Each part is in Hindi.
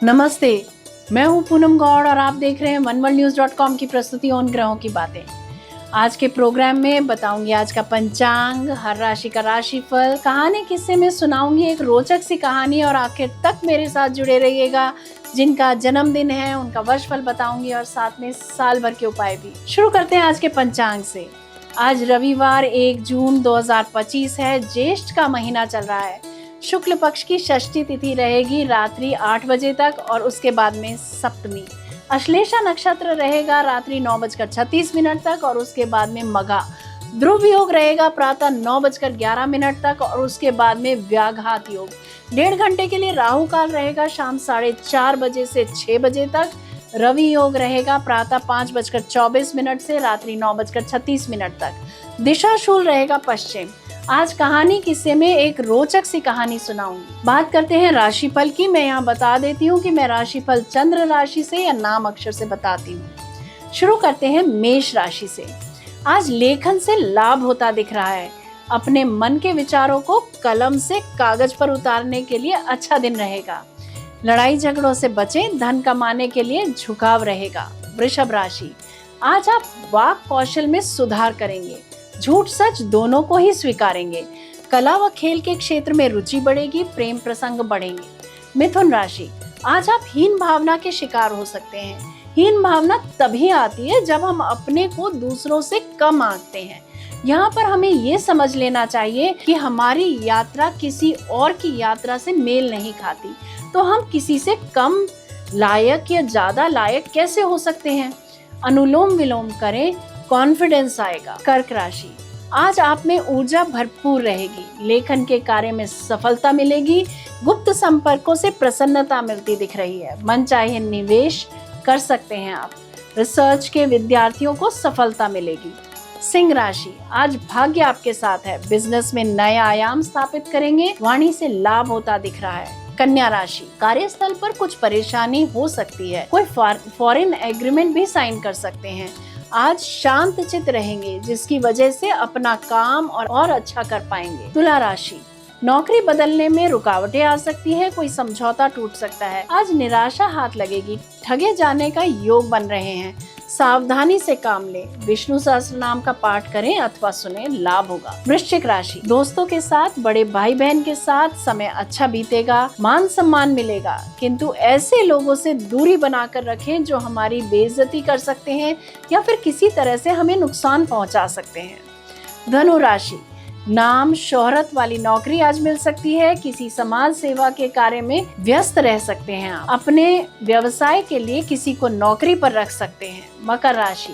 नमस्ते, मैं हूं पूनम गौड़ और आप देख रहे हैं oneworldnews.com की प्रस्तुति उन ग्रहों की बातें। आज के प्रोग्राम में बताऊंगी आज का पंचांग, हर राशि का राशिफल, कहानी किस्से में सुनाऊंगी एक रोचक सी कहानी और आखिर तक मेरे साथ जुड़े रहिएगा। जिनका जन्मदिन है उनका वर्षफल बताऊंगी और साथ में साल भर के उपाय भी। शुरू करते हैं आज के पंचांग से। आज रविवार 1 जून 2025 है, ज्येष्ठ का महीना चल रहा है। शुक्ल पक्ष की षष्ठी तिथि रहेगी रात्रि 8 बजे तक और उसके बाद में सप्तमी। अश्लेषा नक्षत्र रहेगा रात्रि 9:36 तक और उसके बाद में मघा। ध्रुव योग रहेगा प्रातः 9:11 तक और उसके बाद में व्याघात योग। 1.5 घंटे के लिए राहु काल रहेगा शाम 4:30 बजे से 6 बजे तक। रवि योग रहेगा प्रातः 5:24 से रात्रि 9:36 तक। दिशा शूल रहेगा पश्चिम। आज कहानी किस्से में एक रोचक सी कहानी सुनाऊंगी। बात करते हैं राशिफल की। मैं यहाँ बता देती हूँ कि मैं राशिफल चंद्र राशि से या नाम अक्षर से बताती हूँ। शुरू करते हैं मेष राशि से। आज लेखन से लाभ होता दिख रहा है। अपने मन के विचारों को कलम से कागज पर उतारने के लिए अच्छा दिन रहेगा। लड़ाई झगड़ों से बचें, धन कमाने के लिए झुकाव रहेगा। वृषभ राशि, आज आप वाक कौशल में सुधार करेंगे, झूठ सच दोनों को ही स्वीकारेंगे। कला व खेल के क्षेत्र में रुचि बढ़ेगी, प्रेम प्रसंग बढ़ेंगे। मिथुन राशि, आज आप हीन भावना के शिकार हो सकते हैं। हीन भावना तभी आती है जब हम अपने को दूसरों से कम आंकते हैं। यहाँ पर हमें ये समझ लेना चाहिए कि हमारी यात्रा किसी और की यात्रा से मेल नहीं खाती, तो हम किसी से कम लायक या ज्यादा लायक कैसे हो सकते हैं। अनुलोम विलोम करें, कॉन्फिडेंस आएगा। कर्क राशि, आज आप में ऊर्जा भरपूर रहेगी। लेखन के कार्य में सफलता मिलेगी। गुप्त संपर्कों से प्रसन्नता मिलती दिख रही है। मन चाहे निवेश कर सकते हैं आप। रिसर्च के विद्यार्थियों को सफलता मिलेगी। सिंह राशि, आज भाग्य आपके साथ है। बिजनेस में नया आयाम स्थापित करेंगे। वाणी से लाभ होता दिख रहा है। कन्या राशि, कार्यस्थल पर कुछ परेशानी हो सकती है। कोई फॉरेन एग्रीमेंट भी साइन कर सकते हैं। आज शांत चित्त रहेंगे जिसकी वजह से अपना काम और अच्छा कर पाएंगे। तुला राशि, नौकरी बदलने में रुकावटें आ सकती है। कोई समझौता टूट सकता है। आज निराशा हाथ लगेगी। ठगे जाने का योग बन रहे हैं। सावधानी से काम लें। विष्णु सहस्त्रनाम का पाठ करें अथवा सुने, लाभ होगा। वृश्चिक राशि, दोस्तों के साथ, बड़े भाई बहन के साथ समय अच्छा बीतेगा। मान सम्मान मिलेगा, किंतु ऐसे लोगों से दूरी बनाकर रखें जो हमारी बेइज्जती कर सकते हैं या फिर किसी तरह से हमें नुकसान पहुंचा सकते हैं। धनु राशि, नाम शोहरत वाली नौकरी आज मिल सकती है। किसी समाज सेवा के कार्य में व्यस्त रह सकते हैं आप। अपने व्यवसाय के लिए किसी को नौकरी पर रख सकते हैं। मकर राशि,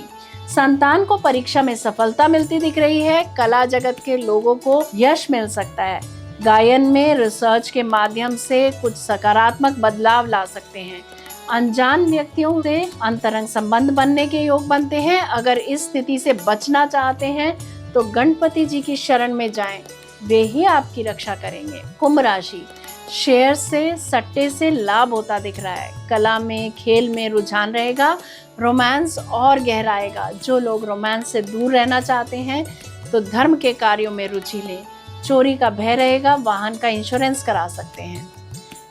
संतान को परीक्षा में सफलता मिलती दिख रही है। कला जगत के लोगों को यश मिल सकता है। गायन में रिसर्च के माध्यम से कुछ सकारात्मक बदलाव ला सकते हैं। अनजान व्यक्तियों से अंतरंग संबंध बनने के योग बनते हैं। अगर इस स्थिति से बचना चाहते हैं तो गणपति जी की शरण में जाएं, वे ही आपकी रक्षा करेंगे। कुंभ राशि, शेयर से, सट्टे से लाभ होता दिख रहा है। कला में, खेल में रुझान रहेगा। रोमांस और गहराएगा। जो लोग रोमांस से दूर रहना चाहते हैं तो धर्म के कार्यों में रुचि लें। चोरी का भय रहेगा। वाहन का इंश्योरेंस करा सकते हैं।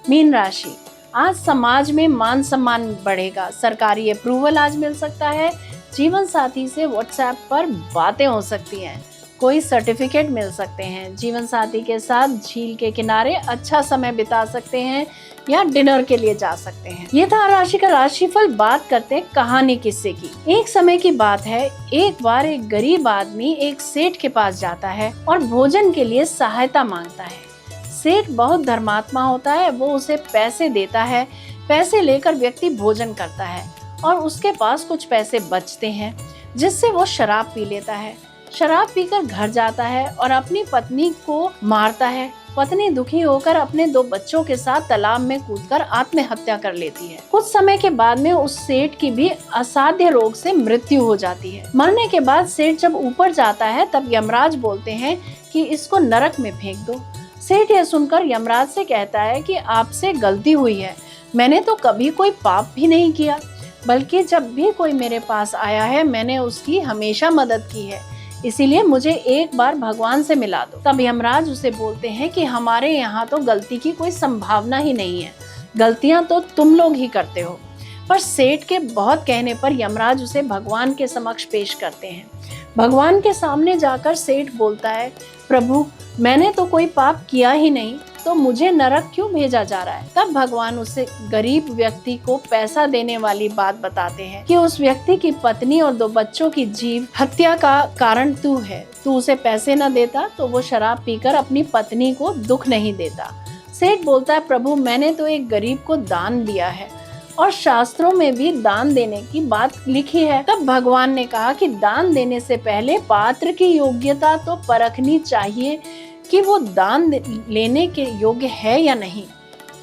मीन राशि, आज समाज में मान सम्मान बढ़ेगा। सरकारी अप्रूवल आज मिल सकता है। जीवन साथी से व्हाट्सएप पर बातें हो सकती हैं। कोई सर्टिफिकेट मिल सकते हैं। जीवन साथी के साथ झील के किनारे अच्छा समय बिता सकते हैं या डिनर के लिए जा सकते हैं। ये था राशि का राशिफल। बात करते हैं कहानी किस्से की। एक समय की बात है, एक बार एक गरीब आदमी एक सेठ के पास जाता है और भोजन के लिए सहायता मांगता है। सेठ बहुत धर्मात्मा होता है। वो उसे पैसे देता है। पैसे लेकर व्यक्ति भोजन करता है और उसके पास कुछ पैसे बचते हैं जिससे वो शराब पी लेता है। शराब पीकर घर जाता है और अपनी पत्नी को मारता है। पत्नी दुखी होकर अपने 2 बच्चों के साथ तालाब में कूदकर आत्महत्या कर लेती है। कुछ समय के बाद में उस सेठ की भी असाध्य रोग से मृत्यु हो जाती है। मरने के बाद सेठ जब ऊपर जाता है तब यमराज बोलते हैं कि इसको नरक में फेंक दो। सेठ यह सुनकर यमराज से कहता है कि आपसे गलती हुई है। मैंने तो कभी कोई पाप भी नहीं किया, बल्कि जब भी कोई मेरे पास आया है मैंने उसकी हमेशा मदद की है। इसीलिए मुझे एक बार भगवान से मिला दो। तब यमराज उसे बोलते हैं कि हमारे यहाँ तो गलती की कोई संभावना ही नहीं है। गलतियां तो तुम लोग ही करते हो। पर सेठ के बहुत कहने पर यमराज उसे भगवान के समक्ष पेश करते हैं। भगवान के सामने जाकर सेठ बोलता है, प्रभु मैंने तो कोई पाप किया ही नहीं, तो मुझे नरक क्यों भेजा जा रहा है। तब भगवान उसे गरीब व्यक्ति को पैसा देने वाली बात बताते हैं कि उस व्यक्ति की पत्नी और 2 बच्चों की जीव हत्या का कारण तू है। तू उसे पैसे न देता तो वो शराब पीकर अपनी पत्नी को दुख नहीं देता। सेठ बोलता है, प्रभु मैंने तो एक गरीब को दान दिया है और शास्त्रों में भी दान देने की बात लिखी है। तब भगवान ने कहा कि दान देने से पहले पात्र की योग्यता तो परखनी चाहिए कि वो दान लेने के योग्य है या नहीं,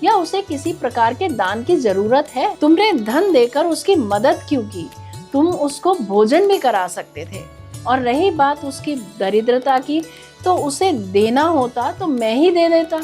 या उसे किसी प्रकार के दान की जरूरत है। तुमने धन देकर उसकी मदद क्यों की? तुम उसको भोजन भी करा सकते थे। और रही बात उसकी दरिद्रता की, तो उसे देना होता तो मैं ही दे देता।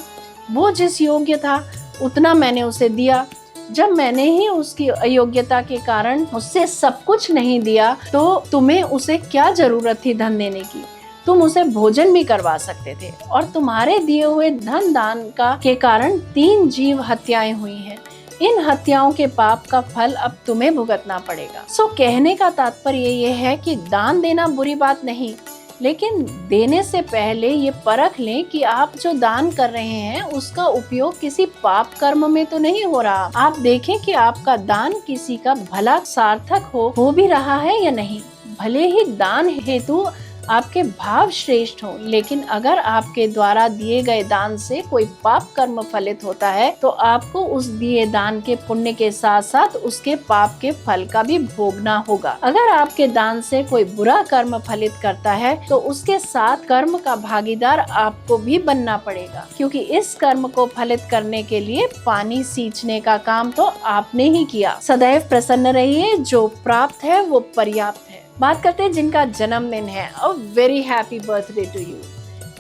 वो जिस योग्य था उतना मैंने उसे दिया। जब मैंने ही उसकी अयोग्यता के कारण उससे सब कुछ नहीं दिया, तो तुम्हें उसे क्या जरूरत थी धन देने की? तुम उसे भोजन भी करवा सकते थे। और तुम्हारे दिए हुए धन दान के कारण 3 जीव हत्याएं हुई हैं। इन हत्याओं के पाप का फल अब तुम्हें भुगतना पड़ेगा। सो कहने का तात्पर्य ये है कि दान देना बुरी बात नहीं, लेकिन देने से पहले ये परख लें कि आप जो दान कर रहे हैं उसका उपयोग किसी पाप कर्म में तो नहीं हो रहा। आप देखें कि आपका दान किसी का भला सार्थक हो भी रहा है या नहीं। भले ही दान हेतु आपके भाव श्रेष्ठ हो, लेकिन अगर आपके द्वारा दिए गए दान से कोई पाप कर्म फलित होता है तो आपको उस दिए दान के पुण्य के साथ साथ उसके पाप के फल का भी भोगना होगा। अगर आपके दान से कोई बुरा कर्म फलित करता है तो उसके साथ कर्म का भागीदार आपको भी बनना पड़ेगा, क्योंकि इस कर्म को फलित करने के लिए पानी सींचने का काम तो आपने ही किया। सदैव प्रसन्न रहिए, जो प्राप्त है वो पर्याप्त है। बात करते हैं जिनका जन्मदिन है। A very happy birthday to you.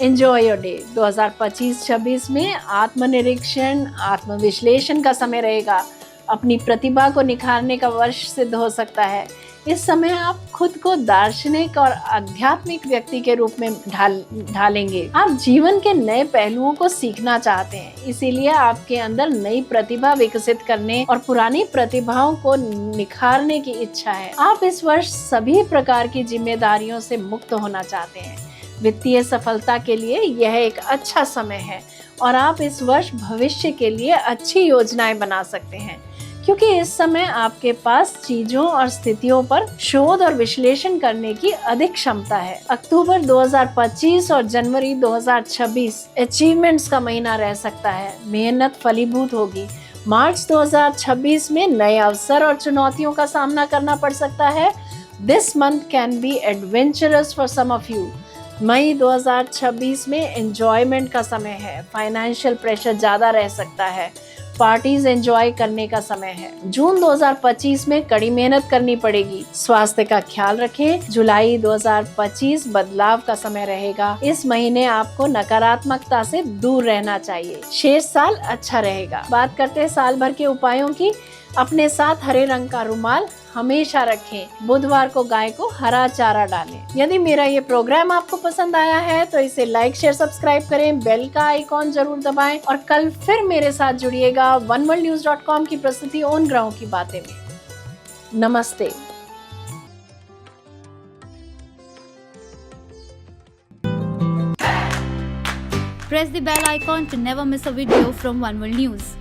Enjoy your day. 2025-26 में आत्मनिरीक्षण, आत्मविश्लेषण का समय रहेगा। अपनी प्रतिभा को निखारने का वर्ष सिद्ध हो सकता है। इस समय आप खुद को दार्शनिक और आध्यात्मिक व्यक्ति के रूप में ढालेंगे। आप जीवन के नए पहलुओं को सीखना चाहते हैं, इसीलिए आपके अंदर नई प्रतिभा विकसित करने और पुरानी प्रतिभाओं को निखारने की इच्छा है। आप इस वर्ष सभी प्रकार की जिम्मेदारियों से मुक्त होना चाहते हैं। वित्तीय सफलता के लिए यह एक अच्छा समय है और आप इस वर्ष भविष्य के लिए अच्छी योजनाएं बना सकते हैं, क्योंकि इस समय आपके पास चीजों और स्थितियों पर शोध और विश्लेषण करने की अधिक क्षमता है। अक्टूबर 2025 और जनवरी 2026 अचीवमेंट्स का महीना रह सकता है। मेहनत फलीभूत होगी। मार्च 2026 में नए अवसर और चुनौतियों का सामना करना पड़ सकता है। This month can be adventurous for some of you. मई 2026 में एंजॉयमेंट का समय है। फाइनेंशियल प्रेशर ज्यादा रह सकता है। पार्टीज एंजॉय करने का समय है। जून 2025 में कड़ी मेहनत करनी पड़ेगी। स्वास्थ्य का ख्याल रखें। जुलाई 2025 बदलाव का समय रहेगा। इस महीने आपको नकारात्मकता से दूर रहना चाहिए। शेष साल अच्छा रहेगा। बात करते हैं साल भर के उपायों की। अपने साथ हरे रंग का रुमाल हमेशा रखें। बुधवार को गाय को हरा चारा डालें। यदि मेरा ये प्रोग्राम आपको पसंद आया है तो इसे लाइक, शेयर, सब्सक्राइब करें। बेल का आइकॉन जरूर दबाएं और कल फिर मेरे साथ जुड़िएगा oneworldnews.com की प्रस्तुति उन ग्रहों की बातें में। नमस्ते। Press the bell icon to never miss a video from One World News.